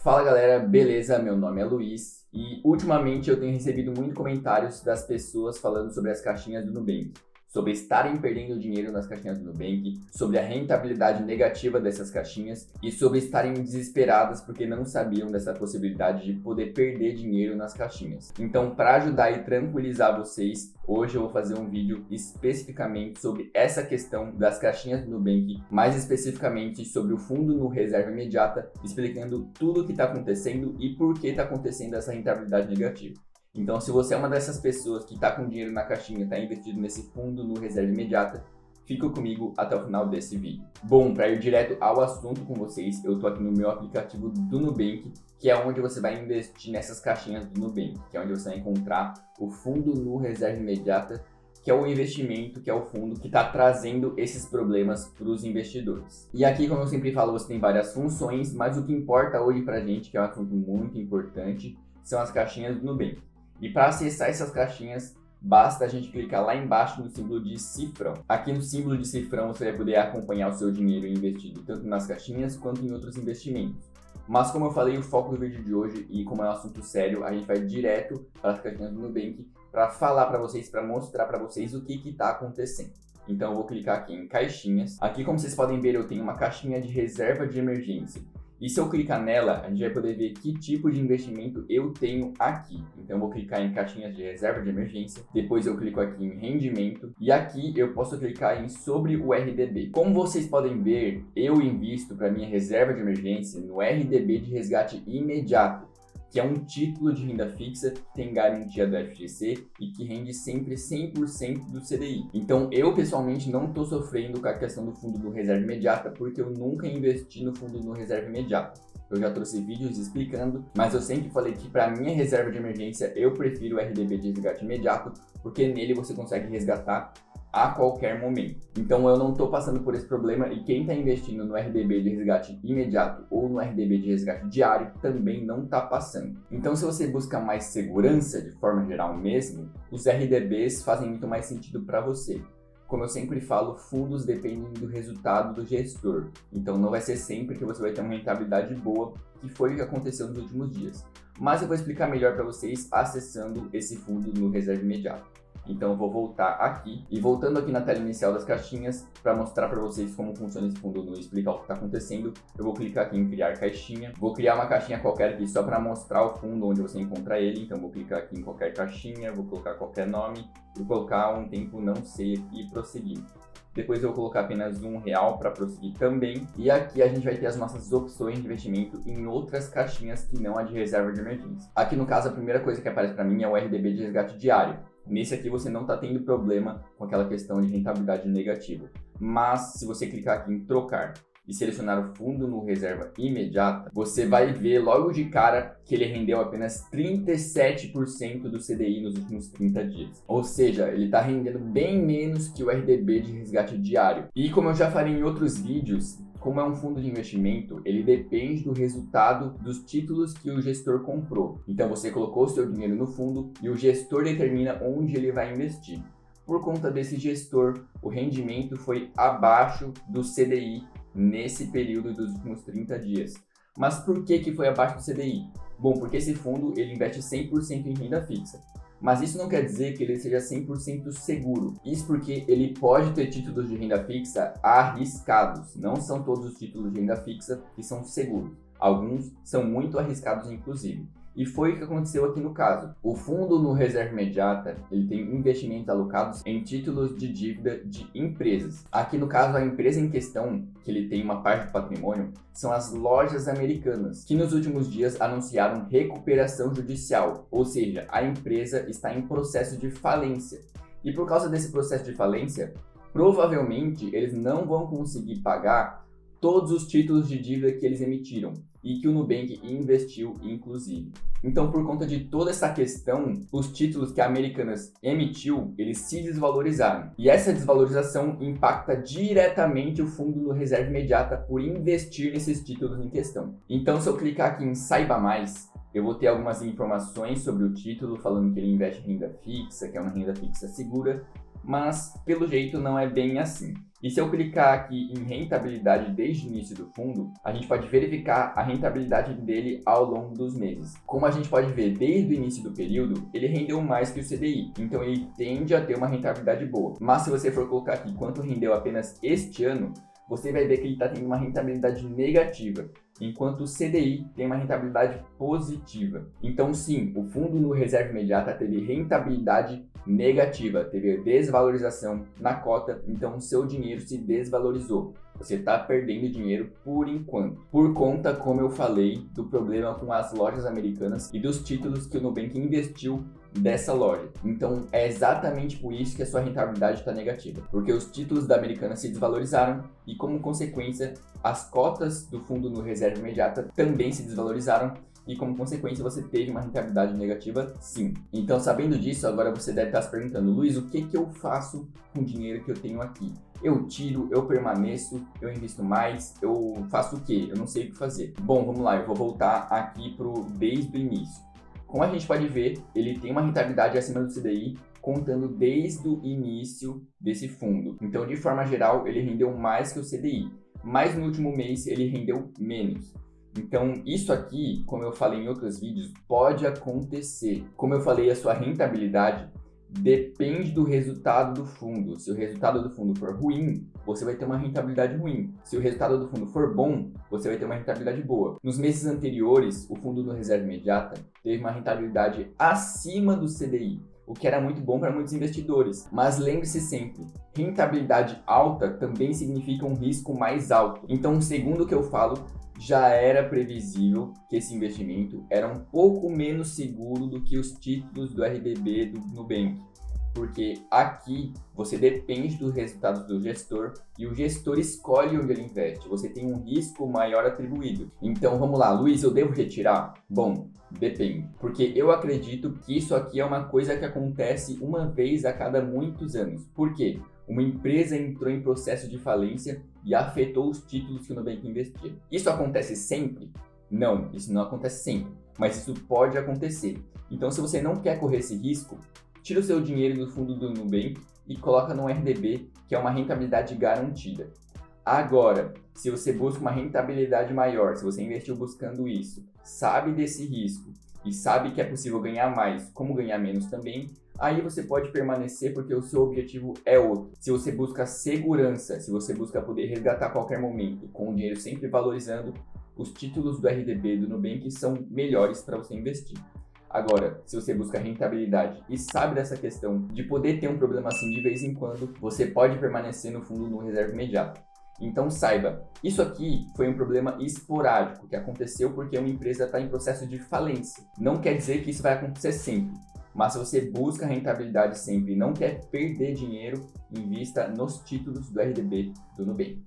Fala galera, beleza? Meu nome é Luiz e ultimamente eu tenho recebido muitos comentários das pessoas falando sobre as caixinhas do Nubank, sobre estarem perdendo dinheiro nas caixinhas do Nubank, sobre a rentabilidade negativa dessas caixinhas e sobre estarem desesperadas porque não sabiam dessa possibilidade de poder perder dinheiro nas caixinhas. Então, para ajudar e tranquilizar vocês, hoje eu vou fazer um vídeo especificamente sobre essa questão das caixinhas do Nubank, mais especificamente sobre o fundo no reserva imediata, explicando tudo o que está acontecendo e por que está acontecendo essa rentabilidade negativa. Então, se você é uma dessas pessoas que está com dinheiro na caixinha, está investido nesse fundo no reserva imediata, fica comigo até o final desse vídeo. Bom, para ir direto ao assunto com vocês, eu estou aqui no meu aplicativo do Nubank, que é onde você vai investir nessas caixinhas do Nubank, que é onde você vai encontrar o fundo no reserva imediata, que é o investimento, que é o fundo que está trazendo esses problemas para os investidores. E aqui, como eu sempre falo, você tem várias funções, mas o que importa hoje para a gente, que é um assunto muito importante, são as caixinhas do Nubank. E para acessar essas caixinhas, basta a gente clicar lá embaixo no símbolo de cifrão. Aqui no símbolo de cifrão você vai poder acompanhar o seu dinheiro investido tanto nas caixinhas quanto em outros investimentos. Mas como eu falei, o foco do vídeo de hoje, e como é um assunto sério, a gente vai direto para as caixinhas do Nubank para falar para vocês, para mostrar para vocês o que está acontecendo. Então eu vou clicar aqui em caixinhas. Aqui, como vocês podem ver, eu tenho uma caixinha de reserva de emergência. E se eu clicar nela, a gente vai poder ver que tipo de investimento eu tenho aqui. Então eu vou clicar em caixinhas de reserva de emergência, depois eu clico aqui em rendimento e aqui eu posso clicar em sobre o RDB. Como vocês podem ver, eu invisto para minha reserva de emergência no RDB de resgate imediato, que é um título de renda fixa que tem garantia do FGC e que rende sempre 100% do CDI. Então eu pessoalmente não estou sofrendo com a questão do fundo do reserva imediata porque eu nunca investi no fundo do reserva imediata. Eu já trouxe vídeos explicando, mas eu sempre falei que para minha reserva de emergência eu prefiro o RDB de resgate imediato porque nele você consegue resgatar a qualquer momento. Então eu não estou passando por esse problema e quem está investindo no RDB de resgate imediato ou no RDB de resgate diário também não está passando. Então se você busca mais segurança de forma geral mesmo, os RDBs fazem muito mais sentido para você. Como eu sempre falo, fundos dependem do resultado do gestor. Então não vai ser sempre que você vai ter uma rentabilidade boa, que foi o que aconteceu nos últimos dias. Mas eu vou explicar melhor para vocês acessando esse fundo no reserva imediato. Então eu vou voltar aqui e voltando aqui na tela inicial das caixinhas para mostrar para vocês como funciona esse fundo e explicar o que está acontecendo, eu vou clicar aqui em criar caixinha. Vou criar uma caixinha qualquer aqui só para mostrar o fundo onde você encontra ele. Então vou clicar aqui em qualquer caixinha, vou colocar qualquer nome, vou colocar um tempo não sei aqui e prosseguir. Depois eu vou colocar apenas R$1 para prosseguir também. E aqui a gente vai ter as nossas opções de investimento em outras caixinhas que não a de reserva de emergência. Aqui no caso a primeira coisa que aparece para mim é o RDB de resgate diário. Nesse aqui você não está tendo problema com aquela questão de rentabilidade negativa. Mas se você clicar aqui em trocar e selecionar o fundo no reserva imediata, você vai ver logo de cara que ele rendeu apenas 37% do CDI nos últimos 30 dias. Ou seja, ele está rendendo bem menos que o RDB de resgate diário. E como eu já falei em outros vídeos, como é um fundo de investimento, ele depende do resultado dos títulos que o gestor comprou. Então você colocou seu dinheiro no fundo e o gestor determina onde ele vai investir. Por conta desse gestor, o rendimento foi abaixo do CDI nesse período dos últimos 30 dias. Mas por que foi abaixo do CDI? Bom, porque esse fundo ele investe 100% em renda fixa. Mas isso não quer dizer que ele seja 100% seguro. Isso porque ele pode ter títulos de renda fixa arriscados. Não são todos os títulos de renda fixa que são seguros. Alguns são muito arriscados, inclusive. E foi o que aconteceu aqui no caso. O fundo no reserva imediata, ele tem investimentos alocados em títulos de dívida de empresas. Aqui no caso, a empresa em questão, que ele tem uma parte do patrimônio, são as lojas americanas, que nos últimos dias anunciaram recuperação judicial, ou seja, a empresa está em processo de falência. E por causa desse processo de falência, provavelmente eles não vão conseguir pagar todos os títulos de dívida que eles emitiram e que o Nubank investiu, inclusive. Então, por conta de toda essa questão, os títulos que a Americanas emitiu, eles se desvalorizaram. E essa desvalorização impacta diretamente o fundo do reserva imediata por investir nesses títulos em questão. Então, se eu clicar aqui em Saiba Mais, eu vou ter algumas informações sobre o título, falando que ele investe em renda fixa, que é uma renda fixa segura, mas pelo jeito não é bem assim. E se eu clicar aqui em rentabilidade desde o início do fundo, a gente pode verificar a rentabilidade dele ao longo dos meses. Como a gente pode ver desde o início do período, ele rendeu mais que o CDI, então ele tende a ter uma rentabilidade boa. Mas se você for colocar aqui quanto rendeu apenas este ano, você vai ver que ele está tendo uma rentabilidade negativa, enquanto o CDI tem uma rentabilidade positiva. Então sim, o fundo no reserva imediata teve rentabilidade negativa, teve desvalorização na cota, então o seu dinheiro se desvalorizou. Você está perdendo dinheiro por enquanto. Por conta, como eu falei, do problema com as lojas americanas e dos títulos que o Nubank investiu dessa loja. Então é exatamente por isso que a sua rentabilidade está negativa, porque os títulos da Americana se desvalorizaram e, como consequência, as cotas do fundo no reserva imediata também se desvalorizaram e, como consequência, você teve uma rentabilidade negativa, sim. Então, sabendo disso, agora você deve estar se perguntando: Luiz, o que eu faço com o dinheiro que eu tenho aqui? Eu tiro, eu permaneço, eu invisto mais, eu faço o quê? Eu não sei o que fazer. Bom, vamos lá, eu vou voltar aqui desde o início. Como a gente pode ver, ele tem uma rentabilidade acima do CDI, contando desde o início desse fundo. Então, de forma geral, ele rendeu mais que o CDI, mas no último mês ele rendeu menos. Então, isso aqui, como eu falei em outros vídeos, pode acontecer. Como eu falei, a sua rentabilidade depende do resultado do fundo. Se o resultado do fundo for ruim, você vai ter uma rentabilidade ruim. Se o resultado do fundo for bom, você vai ter uma rentabilidade boa. Nos meses anteriores, o fundo no reserva imediata teve uma rentabilidade acima do CDI, o que era muito bom para muitos investidores. Mas lembre-se sempre, rentabilidade alta também significa um risco mais alto. Então, segundo o que eu falo, já era previsível que esse investimento era um pouco menos seguro do que os títulos do RDB do Nubank, porque aqui você depende dos resultados do gestor e o gestor escolhe onde ele investe. Você tem um risco maior atribuído. Então vamos lá, Luiz, eu devo retirar? Bom, depende, porque eu acredito que isso aqui é uma coisa que acontece uma vez a cada muitos anos. Por quê? Uma empresa entrou em processo de falência e afetou os títulos que o Nubank investia. Isso acontece sempre? Não, isso não acontece sempre, mas isso pode acontecer. Então, se você não quer correr esse risco, tira o seu dinheiro do fundo do Nubank e coloca no RDB, que é uma rentabilidade garantida. Agora, se você busca uma rentabilidade maior, se você investiu buscando isso, sabe desse risco e sabe que é possível ganhar mais, como ganhar menos também, aí você pode permanecer porque o seu objetivo é outro. Se você busca segurança, se você busca poder resgatar a qualquer momento, com o dinheiro sempre valorizando, os títulos do RDB do Nubank são melhores para você investir. Agora, se você busca rentabilidade e sabe dessa questão de poder ter um problema assim de vez em quando, você pode permanecer no fundo no reserva imediata. Então saiba, isso aqui foi um problema esporádico que aconteceu porque uma empresa está em processo de falência. Não quer dizer que isso vai acontecer sempre, mas se você busca rentabilidade sempre e não quer perder dinheiro, invista nos títulos do RDB do Nubank.